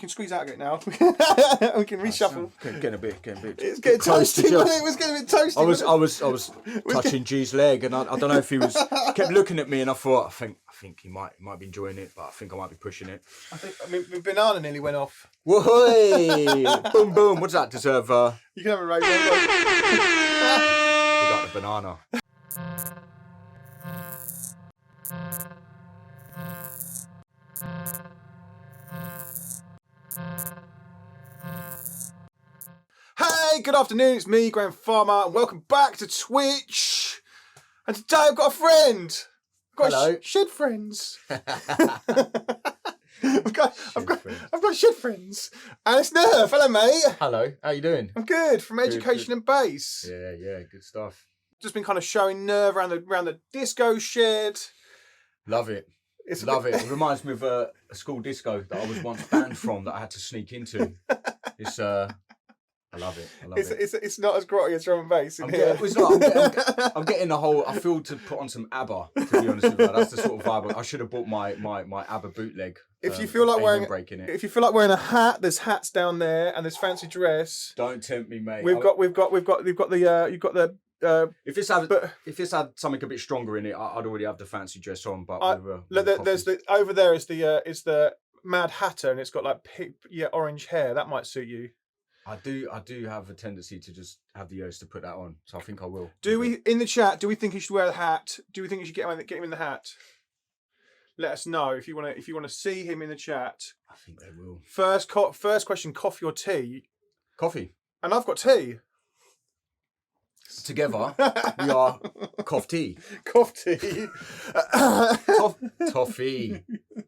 can squeeze out of it now. We can reshuffle. Getting a bit. It's getting toasty. It was getting a bit toasty. I was touching G's leg, and I don't know if he was kept looking at me, and I thought, I think he might be enjoying it, but I think I might be pushing it. I mean, my banana nearly went off. Whoa! Boom, boom. What does that deserve? You can have a raise. You got the banana. Hey, good afternoon. It's me, Graham Farmer, and welcome back to Twitch. And today I've got a friend. Hello. Shed friends. I've got shed friends, and it's Nurve. Hello, mate. Hello. How you doing? I'm good. From Education good. and Bass. Yeah. Good stuff. Just been kind of showing Nurve around the disco shed. Love it. Love it. It reminds me of a school disco that I was once banned from that I had to sneak into. It's I love it. It's not as grotty as drum and bass in here. I'm getting the whole. I feel to put on some ABBA. To be honest with you, that's the sort of vibe. I should have bought my ABBA bootleg. If you feel like wearing a hat, there's hats down there, and there's fancy dress. Don't tempt me, mate. We've got the. If it's had something a bit stronger in it, I'd already have the fancy dress on. But there's over there is the Mad Hatter, and it's got like orange hair. That might suit you. I do have a tendency to just have the urge to put that on, so I think I will. Do we in the chat? Do we think he should wear the hat? Do we think you should get him in the hat? Let us know if you want to see him in the chat. I think they will. First question: coffee or tea? Coffee. And I've got tea. Together we are coffee. Toffee.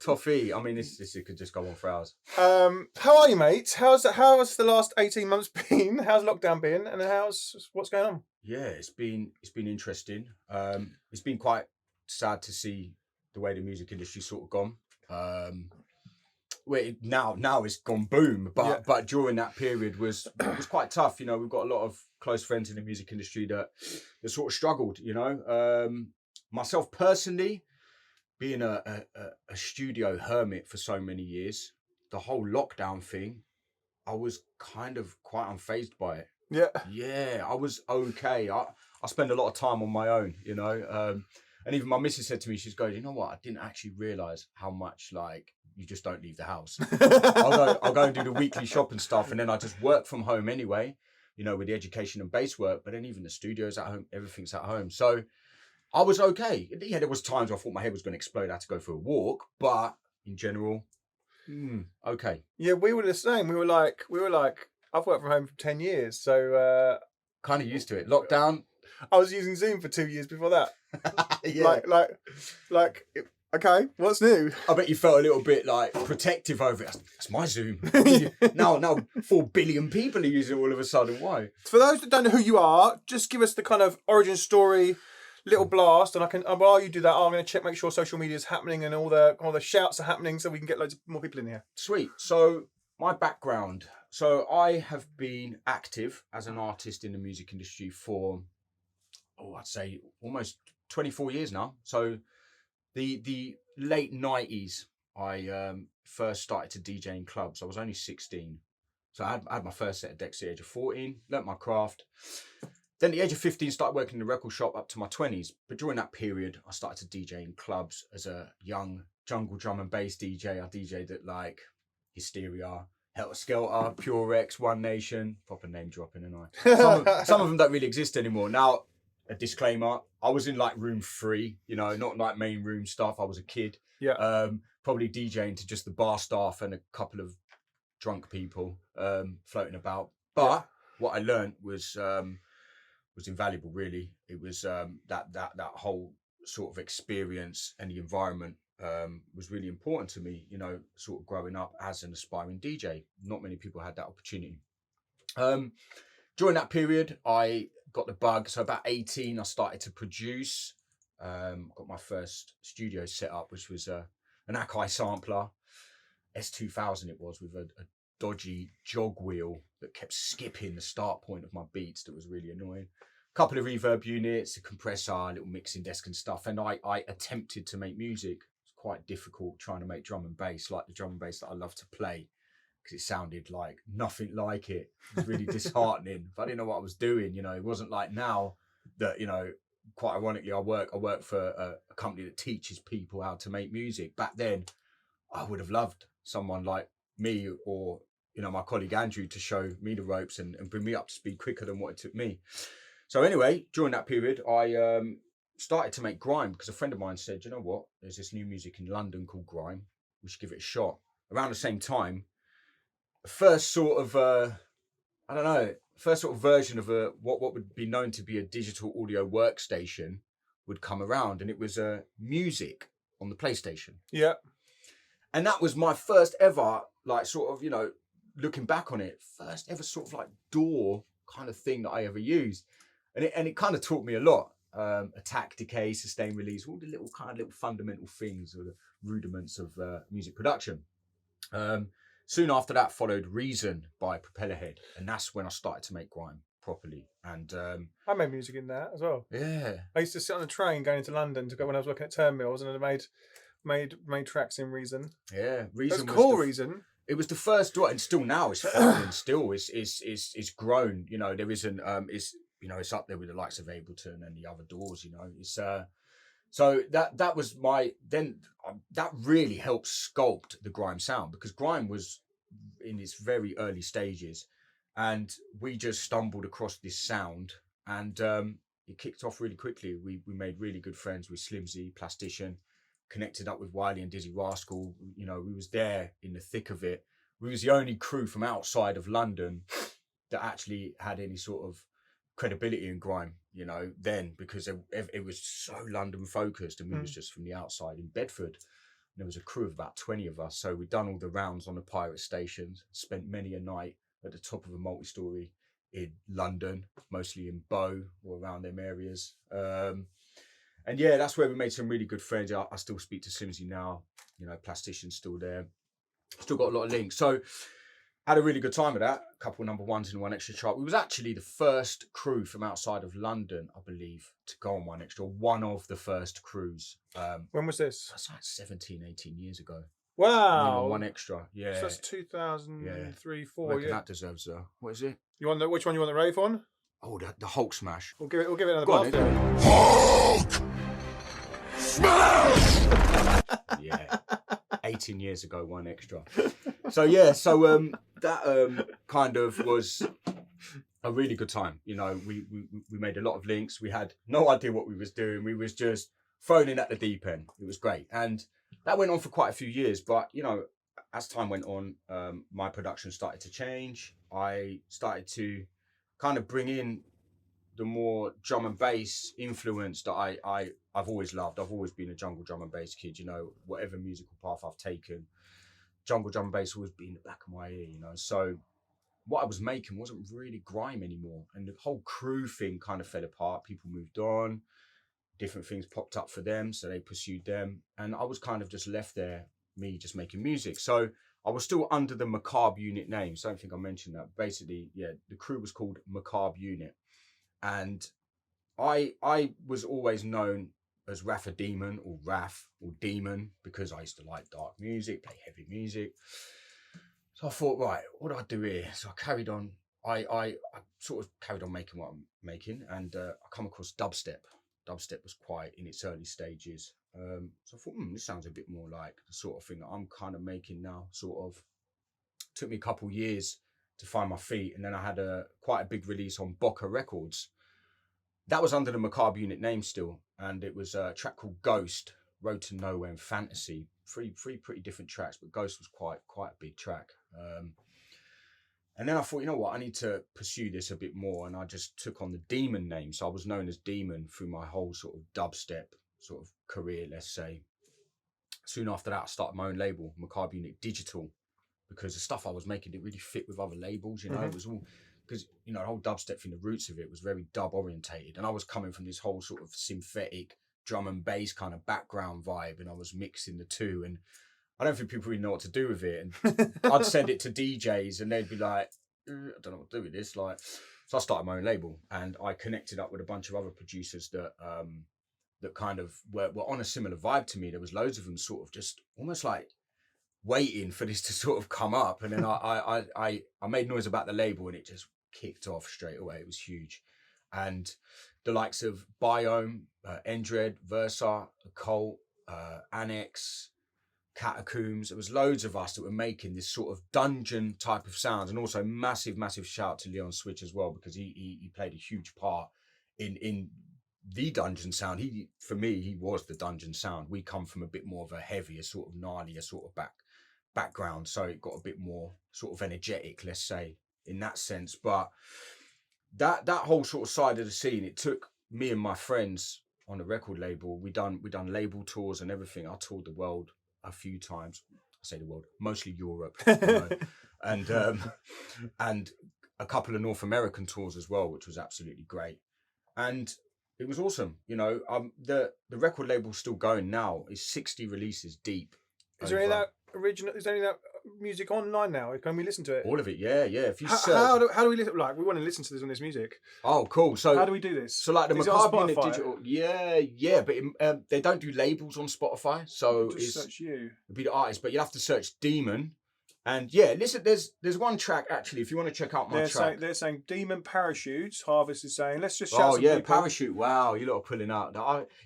Toffee. I mean, this could just go on for hours. How are you, mate? How has the last 18 months been? How's lockdown been? And what's going on? Yeah, it's been interesting. It's been quite sad to see the way the music industry's sort of gone. Now it's gone boom, but during that period was quite tough. You know, we've got a lot of close friends in the music industry that sort of struggled. You know, myself personally, being a studio hermit for so many years, the whole lockdown thing, I was kind of quite unfazed by it. Yeah, I was okay. I spend a lot of time on my own, you know, and even my missus said to me, she's going, you know what, I didn't actually realise how much, like, you just don't leave the house. I'll go and do the weekly shop and stuff, and then I just work from home anyway, you know, with the education and bass work, but then even the studio's at home, everything's at home. So I was okay. Yeah, there was times I thought my head was going to explode. I had to go for a walk, but in general, okay. Yeah, we were the same. We were like, I've worked from home for 10 years, so kind of used to it. Lockdown. I was using Zoom for 2 years before that. Yeah. Like. Okay, what's new? I bet you felt a little bit like protective over it. That's my Zoom. now 4 billion people are using it all of a sudden. Why? For those that don't know who you are, just give us the kind of origin story, little blast, and I can. While you do that, I'm going to make sure social media is happening and all the shouts are happening, so we can get loads more people in here. Sweet. So my background. So I have been active as an artist in the music industry for, I'd say almost 24 years now. So the late 90s, I first started to DJ in clubs. I was only 16. So I had my first set of decks at the age of 14, learnt my craft. Then at the age of 15, started working in the record shop up to my 20s. But during that period, I started to DJ in clubs as a young jungle drum and bass DJ. I DJ'd at like Hysteria, Helter Skelter, Pure X, One Nation, proper name dropping, and some of them don't really exist anymore. Now, a disclaimer, I was in like room 3, you know, not like main room stuff. I was a kid. Yeah. Probably DJing to just the bar staff and a couple of drunk people floating about. But what I learned was invaluable, really. It was that whole sort of experience and the environment was really important to me, you know, sort of growing up as an aspiring DJ. Not many people had that opportunity. During that period, I got the bug. So about 18, I started to produce. Got my first studio set up, which was an Akai sampler, S2000 it was, with a dodgy jog wheel that kept skipping the start point of my beats. That was really annoying. A couple of reverb units, a compressor, a little mixing desk and stuff. And I attempted to make music. It's quite difficult trying to make drum and bass, like the drum and bass that I love to play. because it sounded like nothing like it. It was really disheartening. I didn't know what I was doing. You know, it wasn't like now that, you know, quite ironically, I work for a company that teaches people how to make music. Back then, I would have loved someone like me or, you know, my colleague Andrew to show me the ropes and bring me up to speed quicker than what it took me. So anyway, during that period, I started to make grime because a friend of mine said, you know what, there's this new music in London called grime. We should give it a shot. Around the same time, the first sort of, first sort of version of what would be known to be a digital audio workstation would come around, and it was music on the PlayStation. Yeah. And that was my first ever, like, sort of, you know, looking back on it, first ever sort of like DAW kind of thing that I ever used. And it kind of taught me a lot. Attack, decay, sustain, release, all the little fundamental things or the rudiments of music production. Soon after that followed Reason by Propellerhead, and that's when I started to make grime properly. And I made music in that as well. Yeah, I used to sit on a train going into London to go when I was working at Turnmills, and I made tracks in Reason. Yeah, Reason. That's cool. Reason. It was the first DAW, and still now it's following. Still, it's grown. You know, there isn't. It's up there with the likes of Ableton and the other DAWs. You know, it's So that was that really helped sculpt the grime sound, because grime was in its very early stages, and we just stumbled across this sound, and it kicked off really quickly. We made really good friends with Slimzy, Plastician, connected up with Wiley and Dizzy Rascal. You know, we was there in the thick of it. We was the only crew from outside of London that actually had any sort of credibility in grime, you know, then, because it was so London focused, and we was just from the outside in Bedford. And there was a crew of about 20 of us, so we'd done all the rounds on the pirate stations, spent many a night at the top of a multi-story in London, mostly in Bow or around them areas. And yeah, that's where we made some really good friends. I still speak to Slimzy now, you know, Plastician's still there, still got a lot of links. So had a really good time with that. A couple of #1s in One Extra chart. We was actually the first crew from outside of London, I believe, to go on One Extra. One of the first crews. When was this? That's like 17, 18 years ago. Wow. One Extra, yeah. So that's 2003, 4. Yeah. That deserves a, what is it? You want which one you want the rave on? Oh, the Hulk smash. We'll give it another Go on, blast. Hulk smash. Yeah. 18 years ago, One Extra. So that kind of was a really good time. You know, we made a lot of links. We had no idea what we was doing. We was just thrown in at the deep end. It was great, and that went on for quite a few years. But you know, as time went on, my production started to change. I started to kind of bring in the more drum and bass influence that I've always loved. I've always been a jungle drum and bass kid. You know, whatever musical path I've taken, jungle drum and bass always been in the back of my ear, you know. So what I was making wasn't really grime anymore, and the whole crew thing kind of fell apart. People moved on, different things popped up for them, so they pursued them, and I was kind of just left there, me just making music. So I was still under the Macabre Unit name, so I don't think I mentioned that. Basically, yeah, the crew was called Macabre Unit, and I was always known as Raffa Demon or Raff or Demon, because I used to like dark music, play heavy music. So I thought, right, what do I do here? So I carried on. I sort of carried on making what I'm making, and I come across dubstep. Dubstep was quite in its early stages. So I thought, this sounds a bit more like the sort of thing that I'm kind of making now. Sort of took me a couple years to find my feet, and then I had quite a big release on Boca Records. That was under the Macabre Unit name still, and it was a track called Ghost, Road to Nowhere, and Fantasy. Three pretty different tracks, but Ghost was quite a big track. And then I thought, you know what, I need to pursue this a bit more, and I just took on the Demon name. So I was known as Demon through my whole sort of dubstep sort of career, let's say. Soon after that, I started my own label, Macabre Unit Digital, because the stuff I was making didn't really fit with other labels, you know. It was all, because, you know, the whole dubstep thing, the roots of it was very dub orientated, and I was coming from this whole sort of synthetic drum and bass kind of background vibe, and I was mixing the two, and I don't think people really know what to do with it. And I'd send it to DJs, and they'd be like, I don't know what to do with this. Like, so I started my own label, and I connected up with a bunch of other producers that that kind of were on a similar vibe to me. There was loads of them, sort of just almost like waiting for this to sort of come up, and then I made noise about the label, and it just kicked off straight away. It was huge, and the likes of Biome, Endred, Versa, Occult, Annex, Catacombs. There was loads of us that were making this sort of dungeon type of sounds, and also massive shout to Leon Switch as well, because he played a huge part in the dungeon sound. For me, he was the dungeon sound. We come from a bit more of a heavier, sort of gnarlier sort of background, so it got a bit more sort of energetic, let's say, in that sense. But that whole sort of side of the scene, it took me and my friends on the record label. We done label tours and everything. I toured the world a few times. I say the world, mostly Europe, you know, and a couple of North American tours as well, which was absolutely great. And it was awesome, you know. The record label's still going now. It's 60 releases deep. Is there any of that original? Is there any of that music online now? Can we listen to it? All of it, yeah. If you search, how do we listen? Like, we want to listen to this music. Oh, cool. So how do we do this? So like the Macabre Unit Digital, yeah, but they don't do labels on Spotify, so just search you. It'd be the artist, but you'll have to search Demon. And yeah, listen, there's one track actually. If you want to check out my track, they're saying Demon Parachutes. Harvest is saying, let's just shout some people. Parachute. Wow, you lot are pulling out.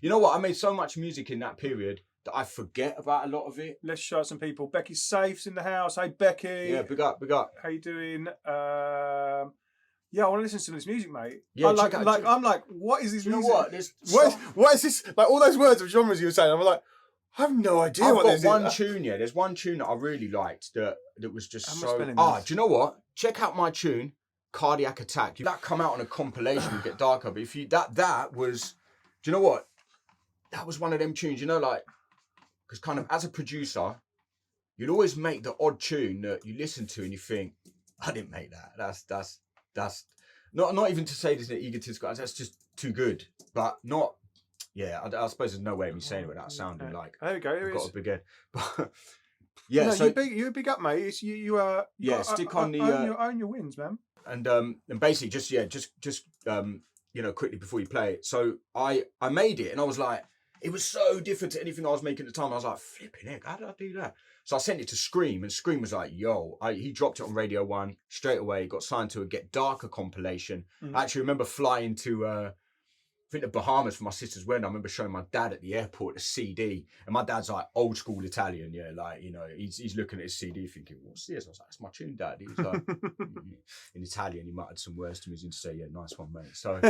You know what? I made so much music in that period that I forget about a lot of it. Let's shout some people. Becky Safe's in the house. Hey Becky. Yeah, big up. How you doing? Yeah, I want to listen to this music, mate. Yeah, I'm like, what is this music? You know what? What is this? Like all those words of genres you were saying. I'm like, I have no idea what this is. I've got one tune, yeah. There's one tune that I really liked that was just so... do you know what? Check out my tune, Cardiac Attack. That come out on a compilation and Get Darker, but if you... That was... Do you know what? That was one of them tunes, you know, like... Because kind of as a producer, you'd always make the odd tune that you listen to and you think, I didn't make that. That's... Not even to say this in an egotistical... That's just too good. But not... Yeah, I suppose there's no way of me saying it without sounding like there we go. I've got a big head. But yeah, no, so you big up, mate. It's you stick on the own your wins, man. And basically just you know, quickly before you play it. So I made it and I was like, it was so different to anything I was making at the time. I was like, flipping heck, how did I do that? So I sent it to Scream, and Scream was like, yo, he dropped it on Radio 1 straight away. Got signed to a Get Darker compilation. I actually remember flying to I think the Bahamas for my sister's wedding. I remember showing my dad at the airport a CD, and my dad's like old school Italian, yeah, like, you know, he's looking at his CD thinking, what's this? I was like, that's my tune, Dad. He was like, in Italian, he muttered some words to me to say, yeah, nice one, mate. So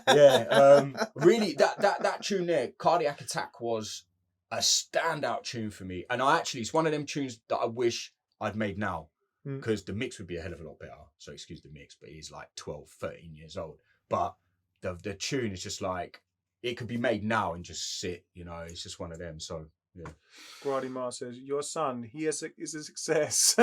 yeah, really that tune there, Cardiac Attack, was a standout tune for me, and it's one of them tunes that I wish I'd made now, because the mix would be a hell of a lot better. So excuse the mix, but he's like 12, 13 years old, but the tune is just like, it could be made now and just sit, you know, it's just one of them. So yeah. Grady Mar says, your son, he is a success.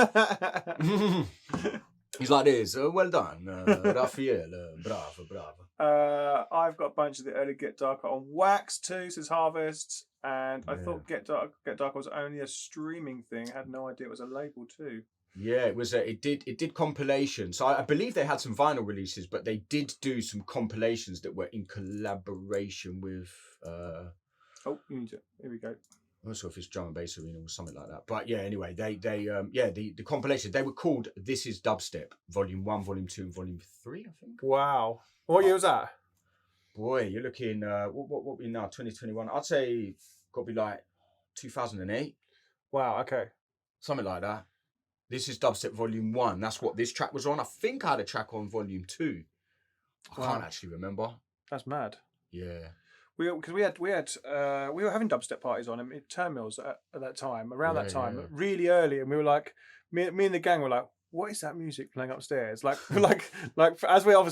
He's like this, well done, Raphael, bravo. I've got a bunch of the early Get Darker on Wax too, says Harvest, and I thought Get Darker was only a streaming thing. I had no idea it was a label too. Yeah, it was. It did compilations. So I believe they had some vinyl releases, but they did do some compilations that were in collaboration with. Oh, here we go. I'm not sure if it's Drum and Bass Arena or something like that. But yeah, anyway, the compilations, they were called This Is Dubstep, Volume 1, Volume 2, and Volume 3, I think. Wow. What year was that? Boy, you're looking. What we now? 2021. I'd say got to be like 2008. Wow. Okay. Something like that. This is Dubstep Volume 1. That's what this track was on. I think I had a track on Volume 2. I can't actually remember. That's mad. Yeah. We were having dubstep parties on in Turnmills at that time, around that time, really early, and we were like, me and the gang were like, what is that music playing upstairs? Like as we are,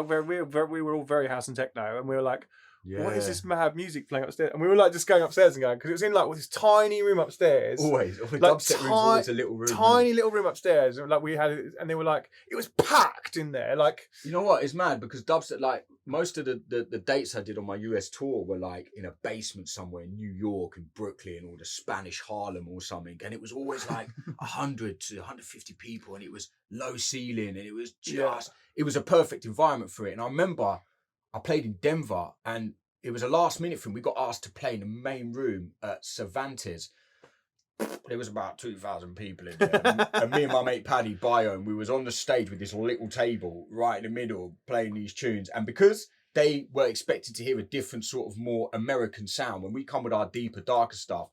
we were all very house and techno, and we were like, what is this mad music playing upstairs? And we were like just going upstairs and going, because it was in like this tiny room upstairs. Always. Like, dubstep room's always a little room. Tiny little room upstairs. And like we had it, and they were like, it was packed in there. Like, you know what? It's mad because dubstep, like most of the dates I did on my US tour were like in a basement somewhere in New York and Brooklyn or the Spanish Harlem or something. And it was always like 100 to 150 people, and it was low ceiling, and it was just, it was a perfect environment for it. And I remember I played in Denver, and it was a last minute thing. We got asked to play in the main room at Cervantes. there was about 2,000 people in there. And me and my mate Paddy Biome, we was on the stage with this little table right in the middle playing these tunes. And because they were expected to hear a different sort of more American sound, when we come with our deeper, darker stuff,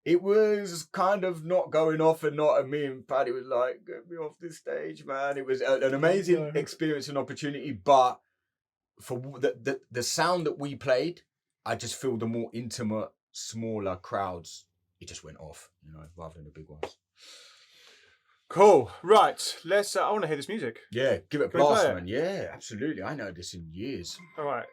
it was kind of not going off and not. And me and Paddy was like, get me off this stage, man. It was an amazing experience and opportunity. But for the sound that we played, I just feel the more intimate, smaller crowds, it just went off, rather than the big ones. Cool. Right. Let's. I want to hear this music. Yeah, give it a blast, man. Yeah, absolutely. I know this in years. All right.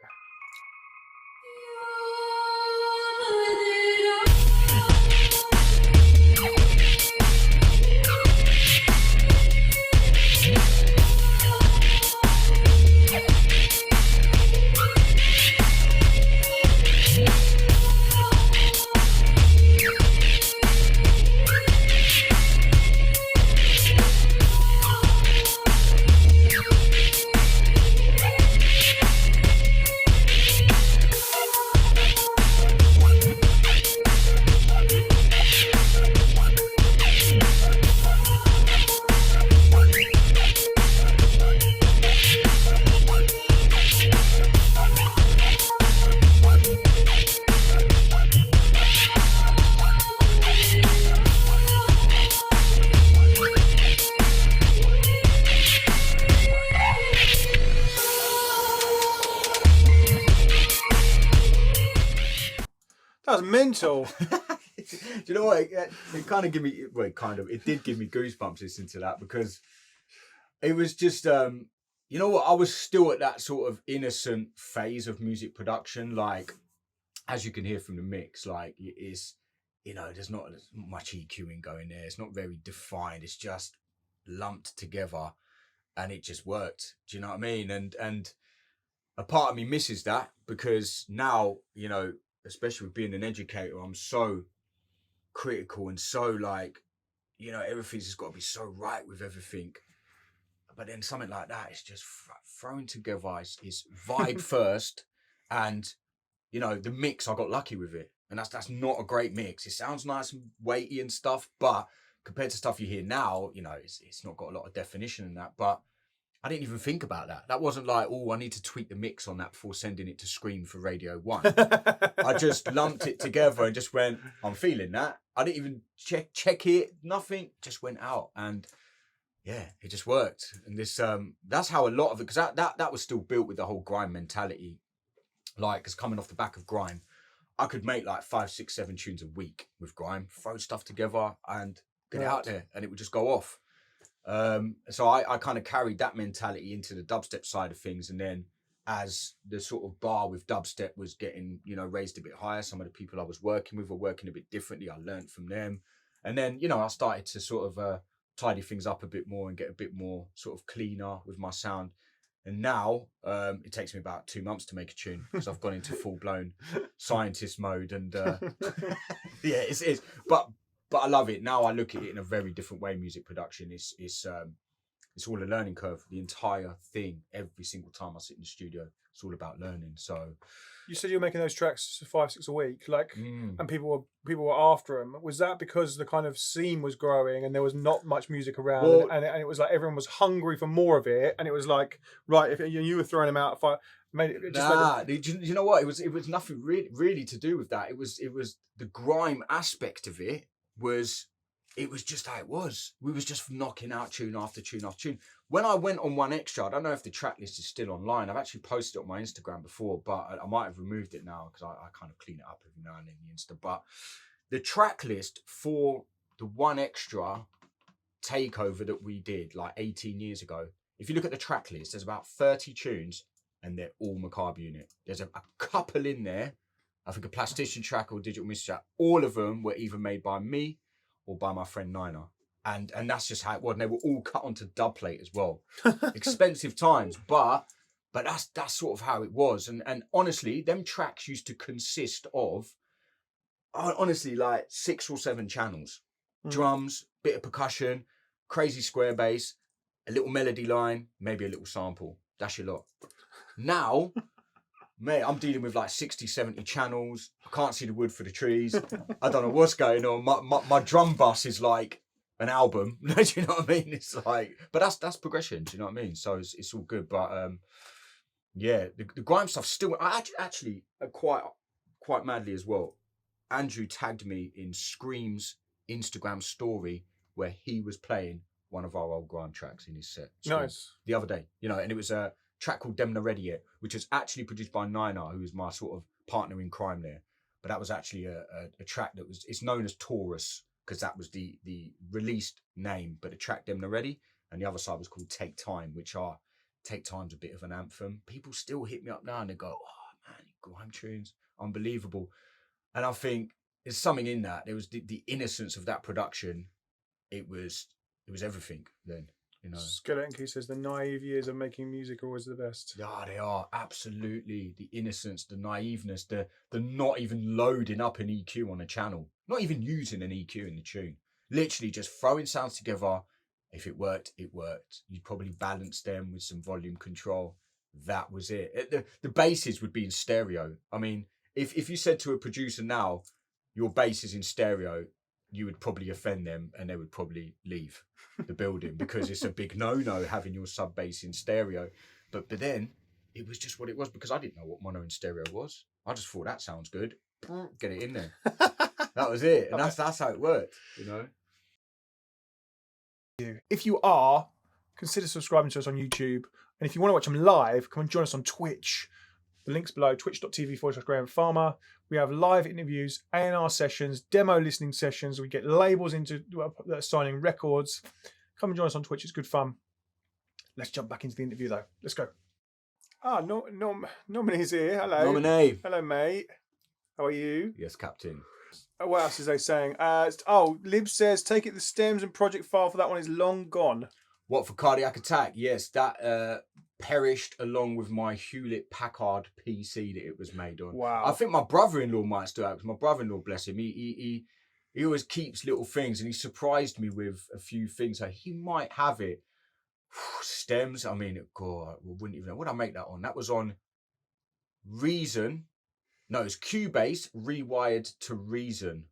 That was mental. Do you know what? It kind of gave me, it did give me goosebumps listening to that, because it was just, you know what? I was still at that sort of innocent phase of music production. Like, as you can hear from the mix, like, it is, there's not much EQing going there. It's not very defined. It's just lumped together, and it just worked. Do you know what I mean? And a part of me misses that, because now, especially with being an educator, I'm so critical and so like, everything's just got to be so right with everything. But then something like that is just thrown together. It's vibe first, and the mix, I got lucky with it, and that's not a great mix. It sounds nice and weighty and stuff, but compared to stuff you hear now, it's not got a lot of definition in that. But I didn't even think about that. That wasn't like, I need to tweak the mix on that before sending it to Scream for Radio 1. I just lumped it together and just went, I'm feeling that. I didn't even check it, nothing, just went out. And yeah, it just worked. And this, that's how a lot of it, because that was still built with the whole grime mentality. Like, because coming off the back of grime, I could make like 5, 6, 7 tunes a week with grime, throw stuff together and get it out there, and it would just go off. So I kind of carried that mentality into the dubstep side of things. And then as the sort of bar with dubstep was getting, raised a bit higher, some of the people I was working with were working a bit differently. I learned from them. And then, I started to sort of tidy things up a bit more and get a bit more sort of cleaner with my sound. And now it takes me about 2 months to make a tune, because I've gone into full blown scientist mode. And yeah, it's but I love it. Now I look at it in a very different way. Music production it's all a learning curve. The entire thing, every single time I sit in the studio, it's all about learning. So you said you were making those tracks 5, 6 a week, like, and people were after them. Was that because the kind of scene was growing and there was not much music around, and it was like everyone was hungry for more of it, and it was like, right, if you were throwing them out, you know what? It was nothing really to do with that. It was the grime aspect of it. It was just how it was. We was just knocking out tune after tune after tune. When I went on One Extra, I don't know if the track list is still online. I've actually posted it on my Instagram before, but I might have removed it now, because I kind of clean it up every now and then the Insta. But the track list for the One Extra takeover that we did like 18 years ago, if you look at the track list, there's about 30 tunes, and they're all Macabre Unit. There's a couple in there, I think a Plastician track or Digital Mystery track. All of them were either made by me or by my friend Nina. And that's just how it was. And they were all cut onto dub plate as well. Expensive times, but that's sort of how it was. And honestly, them tracks used to consist of, honestly, like 6 or 7 channels. Drums, bit of percussion, crazy square bass, a little melody line, maybe a little sample. That's your lot. Now, Mate, I'm dealing with like 60, 70 channels. I can't see the wood for the trees. I don't know what's going on. My drum bus is like an album. Do you know what I mean? It's like, but that's progression. Do you know what I mean? So it's all good. But yeah, the grime stuff still. I actually quite madly as well. Andrew tagged me in Scream's Instagram story where he was playing one of our old grime tracks in his set. Nice. The other day, and it was a track called Dem Na Ready Yet, which was actually produced by Nina, who was my sort of partner in crime there. But that was actually a track that was, it's known as Taurus, because that was the released name, but the track Dem Na Ready, and the other side was called Take Time, Take Time's a bit of an anthem. People still hit me up now and they go, oh man, grime tunes, unbelievable. And I think there's something in that. There was the innocence of that production. It was everything then. Skeleton Key says the naive years of making music are always the best. Yeah, they are, absolutely. The innocence, the naiveness, the not even loading up an EQ on a channel, not even using an EQ in the tune, literally just throwing sounds together. If it worked, it worked. You'd probably balance them with some volume control. That was it. The basses would be in stereo. I mean, if you said to a producer now, your bass is in stereo, you would probably offend them and they would probably leave the building because it's a big no-no having your sub bass in stereo. But then it was just what it was, because I didn't know what mono and stereo was. I just thought that sounds good. Get it in there. That was it. And that's how it worked, If you are, consider subscribing to us on YouTube. And if you want to watch them live, come and join us on Twitch. The link's below, twitch.tv/Graham Farmer. We have live interviews, A&R sessions, demo listening sessions. We get labels into signing records. Come and join us on Twitch. It's good fun. Let's jump back into the interview, though. Let's go. Nominee's here. Hello. Nominee. Hello, mate. How are you? Yes, Captain. What else is they saying? Lib says, take it the stems and project file for that one is long gone. What, for Cardiac Attack? Yes, that perished along with my Hewlett-Packard PC that it was made on. Wow. I think my brother-in-law might still have, because my brother-in-law, bless him, he always keeps little things, and he surprised me with a few things. So he might have it. Stems, I mean, God, we wouldn't even know. What did I make that on? That was on Reason. No, it's Cubase rewired to Reason.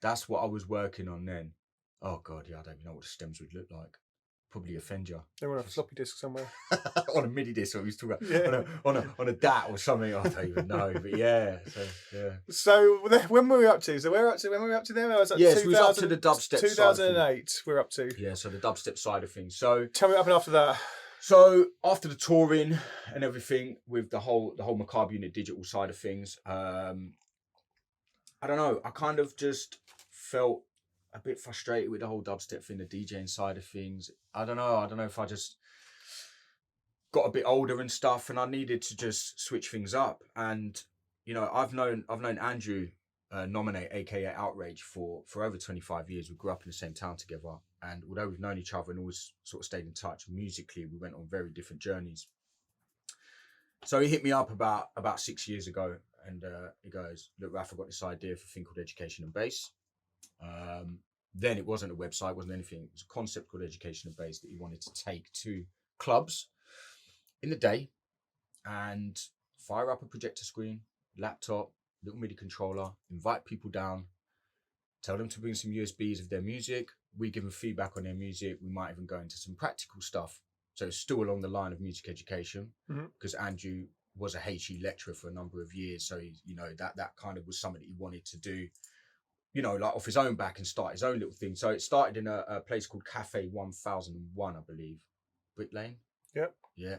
That's what I was working on then. Oh, God, yeah, I don't even know what the stems would look like. Probably offend you. They were on a floppy disk somewhere. On a MIDI disc, what we was talking about. Yeah. On a DAT or something. I don't even know. But yeah. So when were we up to? So when were we up to there? Yes, we was up to the dubstep 2008 we're up to. Yeah, so the dubstep side of things. So tell me what happened after that. So after the touring and everything with the whole Macabre Unit digital side of things, I don't know, I kind of just felt a bit frustrated with the whole dubstep thing, the DJing side of things. I don't know if I just got a bit older and stuff, and I needed to just switch things up. And I've known Andrew Nominate, aka Outrage, for over 25 years. We grew up in the same town together, and although we've known each other and always sort of stayed in touch musically, we went on very different journeys. So he hit me up about 6 years ago, and he goes, "Look, Raf, I've got this idea for a thing called Education and Bass." Then it wasn't a website, wasn't anything. It was a concept called Education and Bass that he wanted to take to clubs in the day and fire up a projector screen, laptop, little MIDI controller, invite people down, tell them to bring some USBs of their music. We give them feedback on their music. We might even go into some practical stuff. So it's still along the line of music education, because Andrew was a HE lecturer for a number of years. So, that kind of was something that he wanted to do, like off his own back and start his own little thing. So it started in a place called Cafe 1001, I believe. Brick Lane? Yep. Yeah.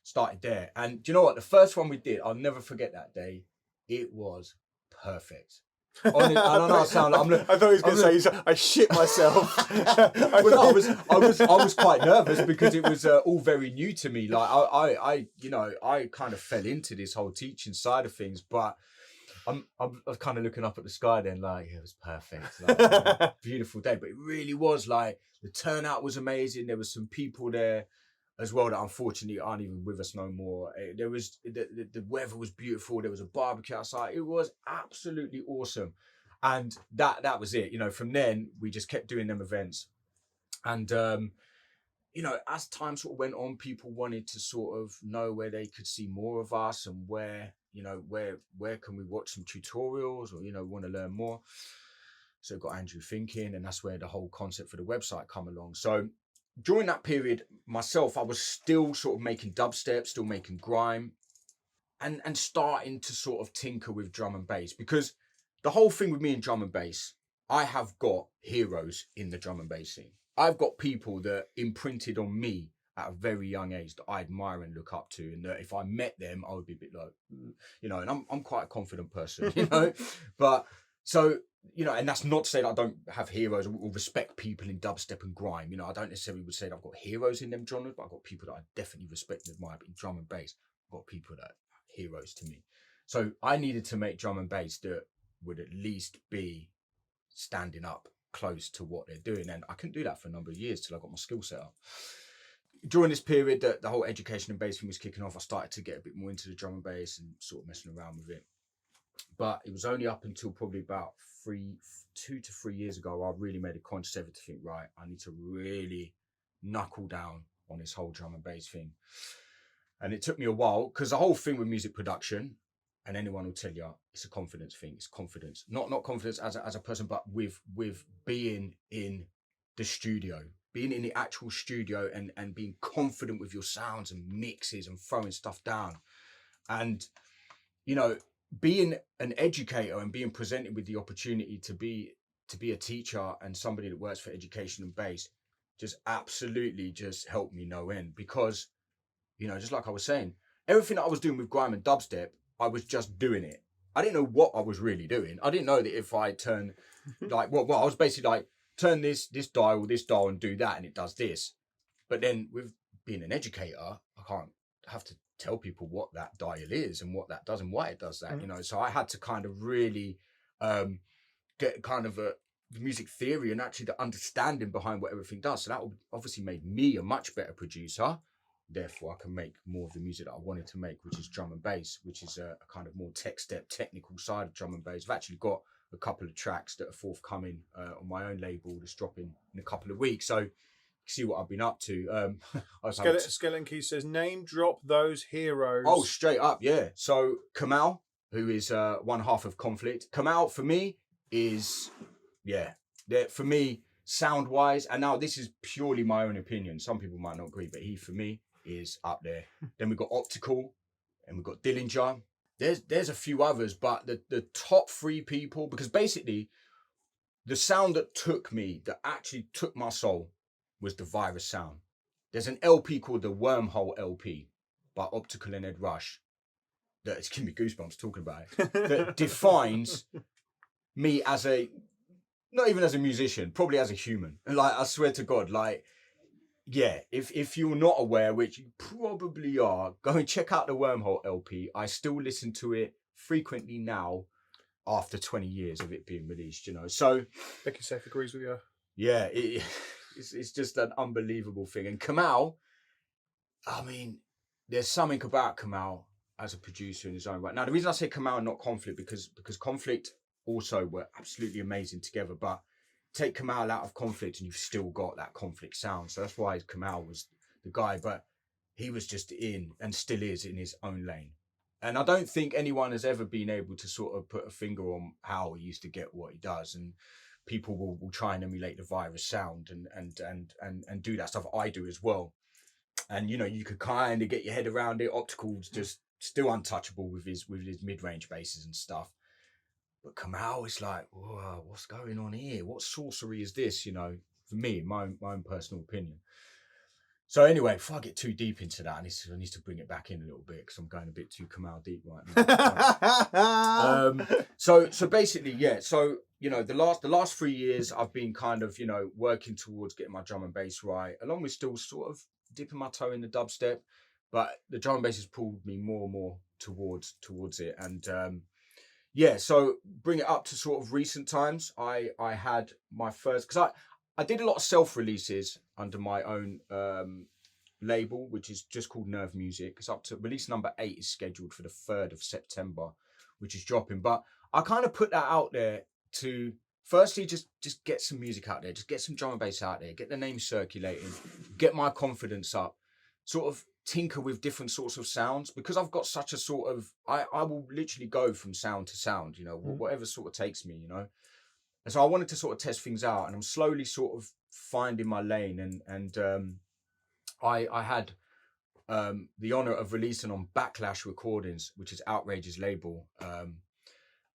Started there. And do you know what? The first one we did, I'll never forget that day. It was perfect. I don't know. I sound like I thought he was going to say, I shit myself. I was quite nervous because it was all very new to me. Like I kind of fell into this whole teaching side of things, but I was kind of looking up at the sky then, like, it was perfect. Like, beautiful day. But it really was, like, the turnout was amazing. There was some people there as well that unfortunately aren't even with us no more. There was the weather was beautiful. There was a barbecue outside. It was absolutely awesome. And that was it. From then we just kept doing them events. And as time sort of went on, people wanted to sort of know where they could see more of us and where you know, where can we watch some tutorials, or, you know, want to learn more. So got Andrew thinking, and that's where the whole concept for the website come along. So during that period, myself, I was still sort of making dubstep, still making grime, and starting to sort of tinker with drum and bass, because the whole thing with me and drum and bass, I have got heroes in the drum and bass scene. I've got people that imprinted on me at a very young age that I admire and look up to, and that if I met them, I would be a bit like, you know, and I'm quite a confident person, you know, but so, you know, and that's not to say that I don't have heroes or respect people in dubstep and grime. You know, I don't necessarily would say that I've got heroes in them genres, but I've got people that I definitely respect and admire. But in drum and bass, I've got people that are heroes to me. So I needed to make drum and bass that would at least be standing up close to what they're doing. And I couldn't do that for a number of years till I got my skill set up. During this period that the whole education and bass thing was kicking off, I started to get a bit more into the drum and bass and sort of messing around with it. But it was only up until probably about 2 to 3 years ago, I really made a conscious effort to think, right, I need to really knuckle down on this whole drum and bass thing. And it took me a while, because the whole thing with music production, and anyone will tell you, it's a confidence thing. It's confidence, not confidence as a person, but with being in the studio, being in the actual studio, and being confident with your sounds and mixes and throwing stuff down. And, you know, being an educator and being presented with the opportunity to be a teacher and somebody that works for education and bass just absolutely just helped me no end, because, you know, just like I was saying, everything that I was doing with grime and dubstep, I was just doing it. I didn't know what I was really doing. I didn't know that if I turn like, well, I was basically like, turn this dial and do that, and it does this. But then with being an educator, I can't have to tell people what that dial is and what that does and why it does that, you know. So I had to kind of really get kind of the music theory and actually the understanding behind what everything does. So that obviously made me a much better producer. Therefore, I can make more of the music that I wanted to make, which is drum and bass, which is a kind of more technical side of drum and bass. I've actually got a couple of tracks that are forthcoming on my own label that's dropping in a couple of weeks. So see what I've been up to. Skeleton Key says, name drop those heroes. Oh, straight up, yeah. So Kamal, who is one half of Conflict. Kamal, for me, is, yeah, for me, sound-wise, and now this is purely my own opinion. Some people might not agree, but he, for me, is up there. Then we've got Optical, and we've got Dillinger. There's a few others, but the top 3 people, because basically, the sound that took me, that actually took my soul, was the Virus sound. There's an LP called the Wormhole LP by Optical and Ed Rush. It's giving me goosebumps talking about it. That defines me as not even as a musician, probably as a human. And like, I swear to God, like, yeah, if you're not aware, which you probably are, go and check out the Wormhole LP. I still listen to it frequently now after 20 years of it being released, you know. So Becky Safe agrees with you. Yeah, it's just an unbelievable thing. And Kamal, I mean, there's something about Kamal as a producer in his own right. Now, the reason I say Kamal and not Conflict, because Conflict also were absolutely amazing together, but take Kamal out of Conflict and you've still got that Conflict sound. So that's why Kamal was the guy, but he was just in, and still is, in his own lane. And I don't think anyone has ever been able to sort of put a finger on how he used to get what he does. And people will try and emulate the Virus sound and do that stuff. I do as well. And, you know, you could kind of get your head around it. Optical's just still untouchable with his mid-range basses and stuff. But Kamal is like, whoa, what's going on here? What sorcery is this? You know, for me, my own personal opinion. So anyway, before I get too deep into that, I need to bring it back in a little bit, because I'm going a bit too Kamal deep right now. So basically, yeah. So, you know, the last 3 years, I've been kind of, you know, working towards getting my drum and bass right, along with still sort of dipping my toe in the dubstep. But the drum and bass has pulled me more and more towards it. And yeah, so bring it up to sort of recent times. I had my first, because I did a lot of self-releases under my own label, which is just called Nurve Music. It's up to release number 8 is scheduled for the 3rd of September, which is dropping. But I kind of put that out there to firstly just get some music out there, just get some drum and bass out there, get the name circulating, get my confidence up, sort of tinker with different sorts of sounds because I've got such a sort of, I will literally go from sound to sound, you know, whatever sort of takes me, you know. And so I wanted to sort of test things out, and I'm slowly sort of finding my lane. And I had the honor of releasing on Backlash Recordings, which is Outrage's label.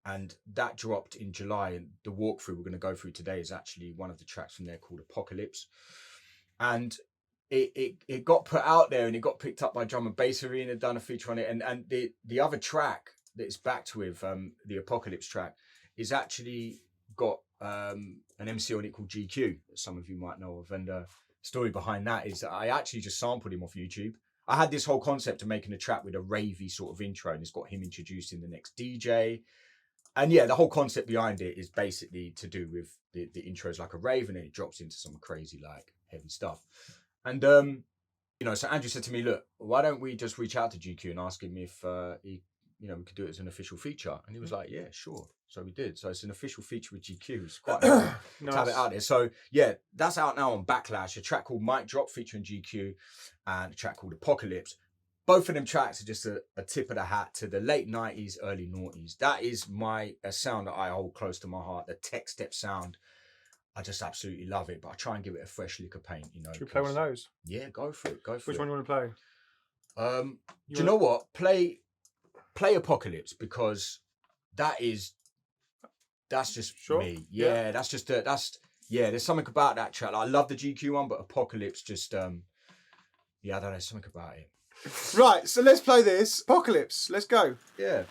And that dropped in July. And the walkthrough we're going to go through today is actually one of the tracks from there called Apocalypse. And it got put out there and it got picked up by Drum and Bass Arena, done a feature on it. And the other track that it's backed with, the Apocalypse track, is actually got an MC on it called GQ, that some of you might know of. And the story behind that is that I actually just sampled him off YouTube. I had this whole concept of making a track with a ravey sort of intro, and it's got him introducing the next DJ. And yeah, the whole concept behind it is basically to do with the intro is like a rave, and then it drops into some crazy, like, heavy stuff. And, you know, so Andrew said to me, look, why don't we just reach out to GQ and ask him if he, you know, we could do it as an official feature? And he was like, yeah, sure. So we did. So it's an official feature with GQ. It's quite nice to have it out there. So yeah, that's out now on Backlash. A track called Mic Drop featuring GQ and a track called Apocalypse. Both of them tracks are just a tip of the hat to the late 90s, early noughties. That is a sound that I hold close to my heart, the tech step sound. I just absolutely love it, but I try and give it a fresh lick of paint, you know. Should we play one of those? Yeah, go for it. Go for it. Which one do you want to play? Do you know what? Play Apocalypse, because that's just me. Yeah, that's just there's something about that track. Like, I love the GQ one, but Apocalypse just I don't know, something about it. Right, so let's play this. Apocalypse. Let's go. Yeah.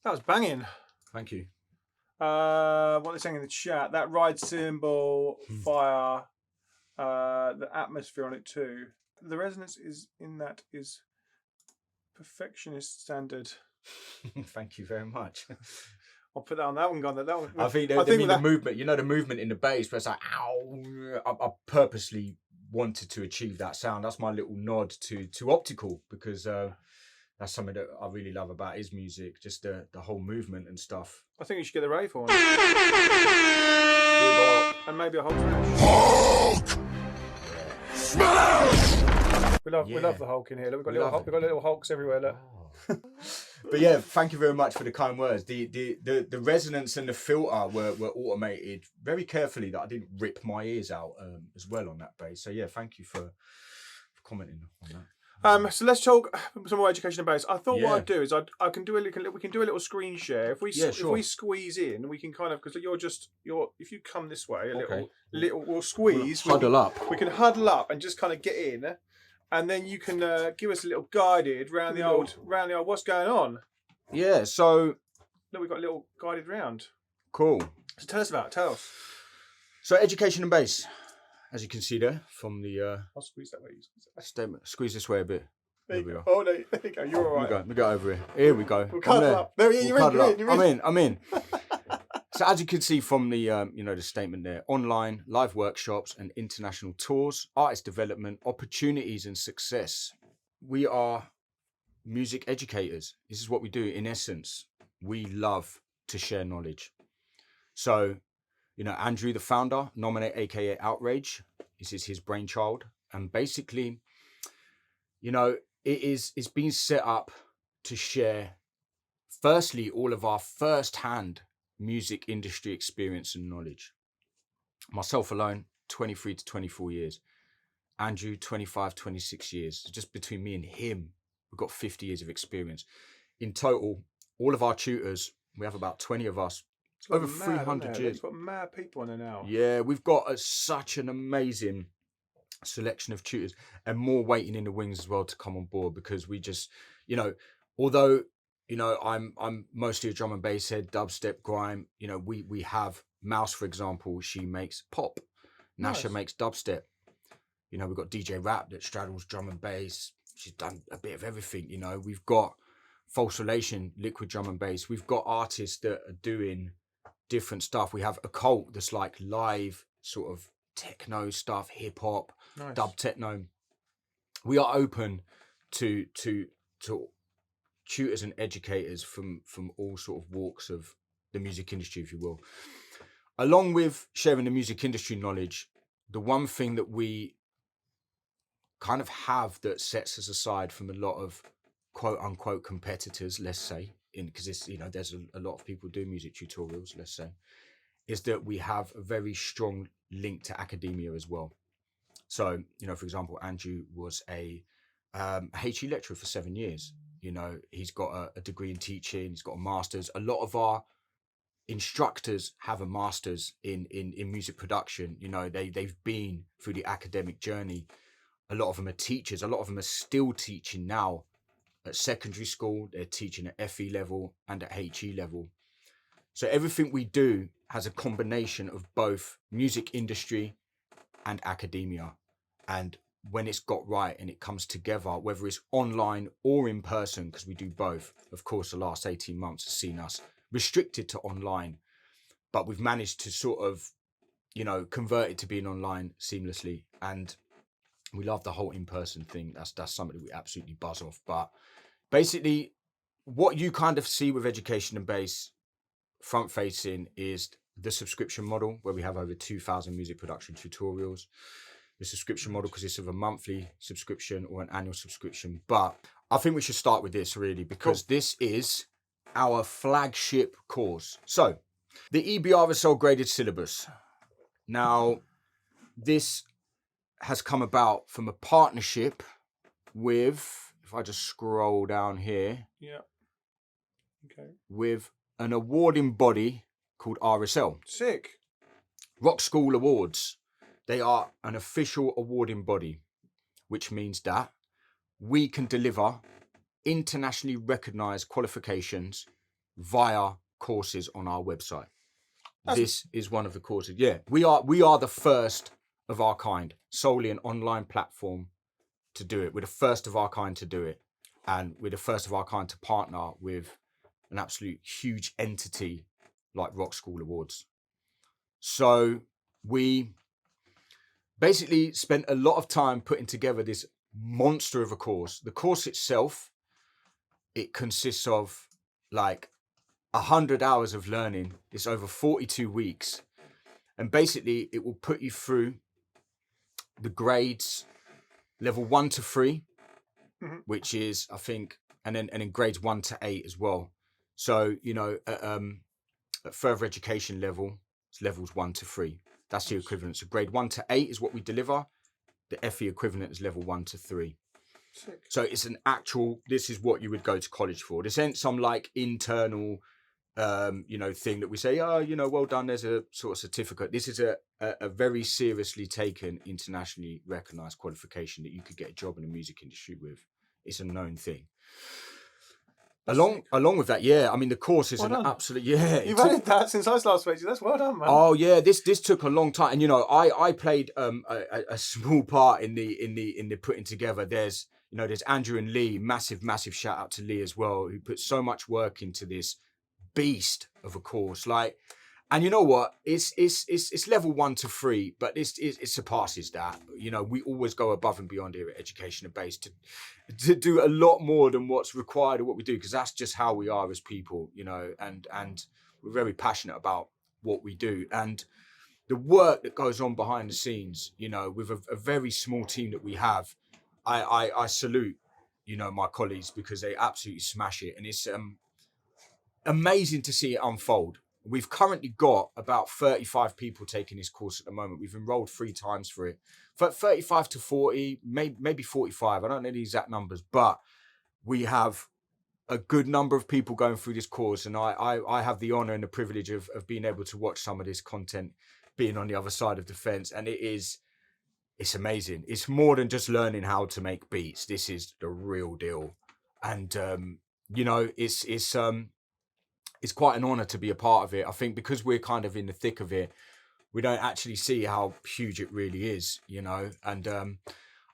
That was banging. Thank you. What they're saying in the chat, that ride cymbal, fire, the atmosphere on it too. The resonance is perfectionist standard. Thank you very much. I'll put that on that one. That one. I think the movement, you know, the movement in the bass, where it's like, ow. I purposely wanted to achieve that sound. That's my little nod to Optical, because that's something that I really love about his music, just the whole movement and stuff. I think you should get the rave on. And maybe a Hulk smash. We love the Hulk in here. Look, we've got little Hulks everywhere. Look. Oh. But yeah, thank you very much for the kind words. The resonance and the filter were automated very carefully, that I didn't rip my ears out as well on that bass. So yeah, thank you for commenting on that. So let's talk some more education and bass. I thought what I'd do is we can do a little screen share. If we squeeze in, we can kind of, because if you come this way we'll squeeze. Huddle up. We can huddle up and just kind of get in, and then you can give us a little guided round the old what's going on. Yeah. So look, we've got a little guided round. Cool. So tell us. So education and bass. As you can see there from the I'll squeeze that way. statement. Squeeze this way a bit. There we go. Oh, no, there you go. You're all right. Let me go over here. Here we go. We'll cuddle up. There, you're in. I'm in. So as you can see from the the statement there, online, live workshops and international tours, artist development, opportunities and success. We are music educators. This is what we do in essence. We love to share knowledge. So, Andrew, the founder, Nominate, aka Outrage, this is his brainchild. And basically, it's been set up to share, firstly, all of our first-hand music industry experience and knowledge. Myself alone, 23 to 24 years. Andrew, 25, 26 years. Just between me and him, we've got 50 years of experience. in total, all of our tutors, we have about 20 of us, over 300 tutors. It's got mad people on there now. Yeah, we've got such an amazing selection of tutors, and more waiting in the wings as well to come on board, because we just, although I'm mostly a drum and bass head, dubstep, grime. We have Mouse, for example. She makes pop. Nasha makes dubstep. We've got DJ Rap that straddles drum and bass. She's done a bit of everything. We've got False Relation, liquid drum and bass. We've got artists that are doing different stuff. We have Occult that's like live sort of techno stuff, hip hop, dub techno. We are open to tutors and educators from all sort of walks of the music industry, if you will. Along with sharing the music industry knowledge, the one thing that we kind of have that sets us aside from a lot of quote unquote competitors, let's say, because there's a lot of people do music tutorials, let's say, is that we have a very strong link to academia as well. So, for example, Andrew was a HE lecturer for 7 years. He's got a degree in teaching, he's got a master's. A lot of our instructors have a master's in music production. They've been through the academic journey. A lot of them are teachers. A lot of them are still teaching now at secondary school. They're teaching at FE level and at HE level. So everything we do has a combination of both music industry and academia. And when it's got right and it comes together, whether it's online or in person, because we do both, of course, the last 18 months has seen us restricted to online, but we've managed to sort of, convert it to being online seamlessly. And we love the whole in-person thing. That's something that we absolutely buzz off. But basically, what you kind of see with Education and Bass front facing is the subscription model, where we have over 2,000 music production tutorials. The subscription model consists of a monthly subscription or an annual subscription. But I think we should start with this, really, because this is our flagship course. So the EBRSL graded syllabus. Now, this has come about from a partnership with, if I just scroll down here, with an awarding body called RSL. Sick. Rock School Awards. They are an official awarding body, which means that we can deliver internationally recognized qualifications via courses on our website. This is one of the courses. Yeah, we are the first of our kind, solely an online platform to do it. We're the first of our kind to do it. And we're the first of our kind to partner with an absolute huge entity like Rock School Awards. So we basically spent a lot of time putting together this monster of a course. The course itself, it consists of like 100 hours of learning. It's over 42 weeks. And basically it will put you through the grades level 1 to 3, which is, I think, and then grades 1 to 8 as well. So, at further education level, it's levels 1 to 3. That's the equivalent. So grade 1 to 8 is what we deliver. The FE equivalent is level 1 to 3. Sick. So it's an actual, this is what you would go to college for. This ain't some like internal, thing that we say, well done, there's a sort of certificate. This is a very seriously taken, internationally recognized qualification that you could get a job in the music industry with. It's a known thing. Along with that, the course is absolute, You've had that since I was last week. That's well done, man. Oh yeah, this took a long time, and I played a small part in the putting together. There's Andrew and Lee, massive shout out to Lee as well, who put so much work into this beast of a course. And you know what? It's level 1 to 3, but it surpasses that. We always go above and beyond here at Education and Bass to do a lot more than what's required of what we do, because that's just how we are as people, and we're very passionate about what we do. And the work that goes on behind the scenes, with a very small team that we have, I salute, my colleagues, because they absolutely smash it. And it's amazing to see it unfold. We've currently got about 35 people taking this course at the moment. We've enrolled 3 times for it. 35 to 40, maybe 45. I don't know the exact numbers, but we have a good number of people going through this course, and I have the honor and the privilege of being able to watch some of this content being on the other side of the fence, and it's amazing. It's more than just learning how to make beats. This is the real deal. And you know, it's quite an honor to be a part of it. I think because we're kind of in the thick of it, we don't actually see how huge it really is, you know. And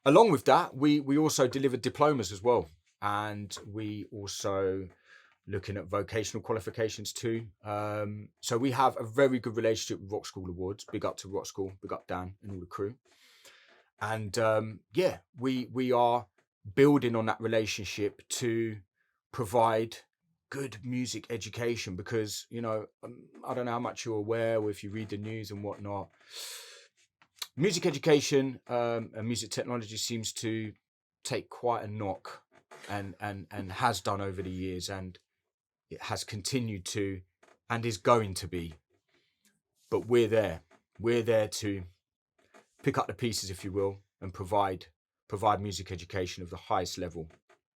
along with that, we also deliver diplomas as well. And we also looking at vocational qualifications too. So we have a very good relationship with Rock School Awards. Big up to Rock School, big up Dan and all the crew. And yeah, we are building on that relationship to provide good music education, because, you know, I don't know how much you're aware, or if you read the news and whatnot, music education and music technology seems to take quite a knock, and has done over the years, and it has continued to, and is going to be. But we're there to pick up the pieces, if you will, and provide music education of the highest level.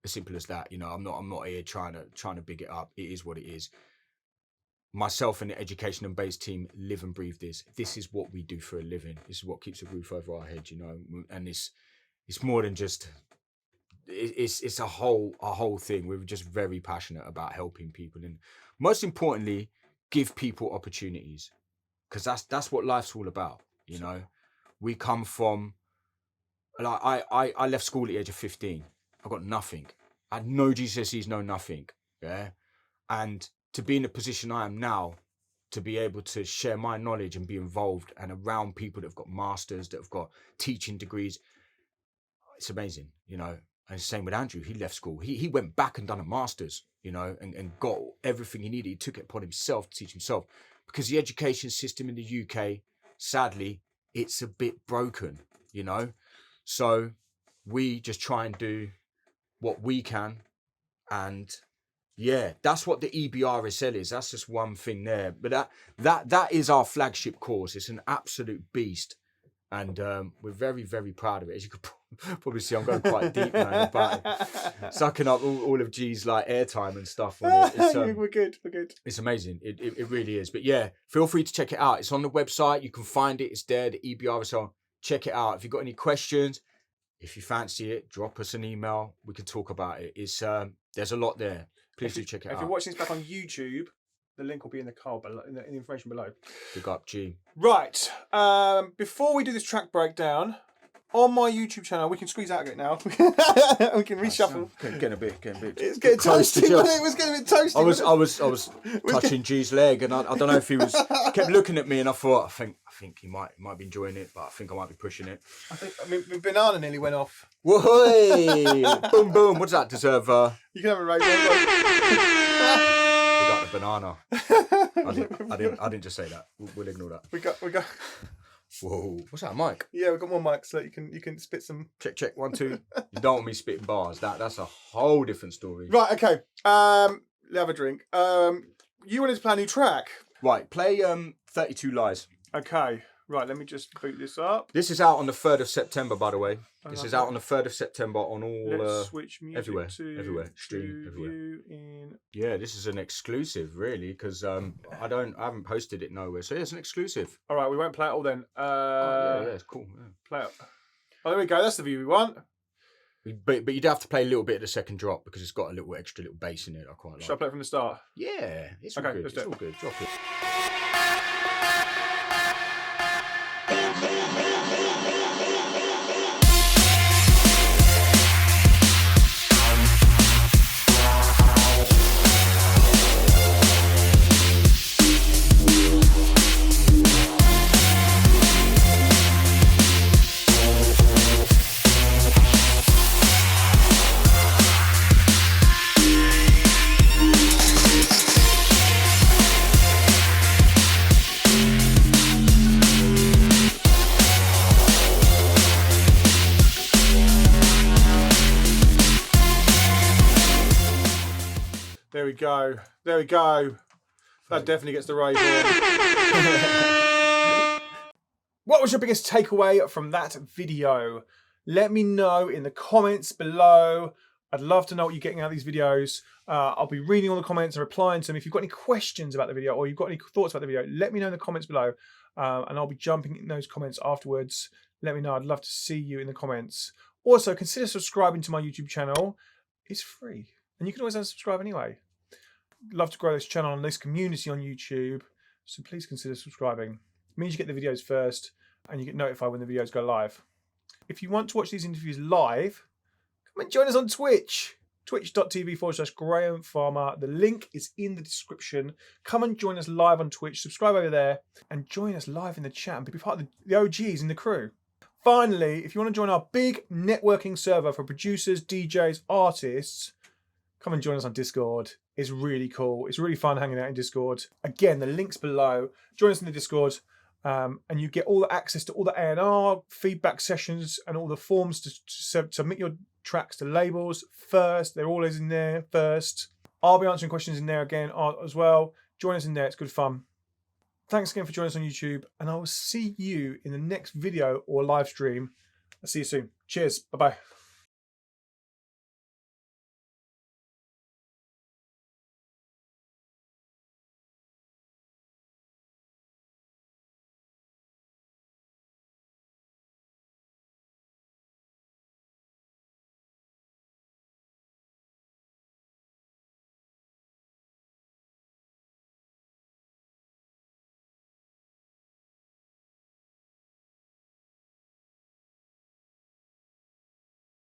As simple as that. You know, I'm not here trying to big it up. It is what it is. Myself and the education and bass team live and breathe this. This is what we do for a living. This is what keeps a roof over our head, you know. And it's more than just, it's a whole thing. We're just very passionate about helping people, and most importantly, give people opportunities, because that's what life's all about, you know. We come from, like, I left school at the age of 15. I got nothing. I had no GCSEs, no nothing. Yeah. And to be in the position I am now, to be able to share my knowledge and be involved and around people that have got masters, that have got teaching degrees, it's amazing, you know. And same with Andrew. He left school. He went back and done a master's, you know, and got everything he needed. He took it upon himself to teach himself, because the education system in the UK, sadly, it's a bit broken, you know. So we just try and do what we can. And yeah, that's what the EBRSL is. That's just one thing there. But that is our flagship course. It's an absolute beast. And we're very, very proud of it. As you could probably see, I'm going quite deep now about it. Sucking up all of G's like airtime and stuff on it. It's, we're good. It's amazing. It really is. But yeah, feel free to check it out. It's on the website. You can find it. It's there, the EBRSL. Check it out. If you've got any questions, if you fancy it, drop us an email. We can talk about it. It's there's a lot there. Please do check it out. If you're watching this back on YouTube, the link will be in the card below, in the information below. Big up, G. Right. Before we do this track breakdown, on my YouTube channel, we can squeeze out of it now. We can reshuffle. Getting a bit. It's getting toasty. It was getting a bit toasty. I was touching G's leg, and I don't know if he kept looking at me, and I thought, I think he might be enjoying it, but I think I might be pushing it. I mean, my banana nearly went off. Whoa! Boom, boom. What does that deserve? You can have a raise. We got the banana. I didn't just say that. We'll ignore that. We got. Whoa! What's that, a mic? Yeah, we've got more mics so you can spit some. Check 1 2. You don't want me spitting bars. That's a whole different story. Right. Okay. Have a drink. You wanted to play a new track. Right. Play 32 Lies. Okay. Right. Let me just boot this up. This is out on the 3rd of September, by the way. This is out on the 3rd of September on all. Let's switch music everywhere. stream everywhere. Yeah, this is an exclusive, really, because I haven't posted it nowhere. So yeah, it's an exclusive. All right, we won't play it all then. Yeah, it's cool. Yeah. Play it. Oh, there we go. That's the view we want. But you'd have to play a little bit of the second drop, because it's got a little extra little bass in it. I quite like. Should I play it from the start? Yeah, it's all okay, good. Let's It's do all good. Drop it. There we go. That definitely gets the rave on. What was your biggest takeaway from that video? Let me know in the comments below. I'd love to know what you're getting out of these videos. I'll be reading all the comments and replying to them. If you've got any questions about the video or you've got any thoughts about the video, let me know in the comments below, and I'll be jumping in those comments afterwards. Let me know. I'd love to see you in the comments. Also, consider subscribing to my YouTube channel. It's free, and you can always unsubscribe anyway. I'd love to grow this channel and this community on YouTube, so please consider subscribing. It means you get the videos first, and you get notified when the videos go live. If you want to watch these interviews live, come and join us on Twitch. Twitch.tv/Graham Farmer. The link is in the description. Come and join us live on Twitch. Subscribe over there and join us live in the chat and be part of the OGs in the crew. Finally, if you want to join our big networking server for producers, DJs, artists, come and join us on Discord. It's really cool. It's really fun hanging out in Discord. Again, the link's below. Join us in the Discord. And you get all the access to all the A&R feedback sessions and all the forms to submit your tracks to labels first. They're always in there first. I'll be answering questions in there again as well. Join us in there. It's good fun. Thanks again for joining us on YouTube, and I will see you in the next video or live stream. I'll see you soon. Cheers. Bye-bye.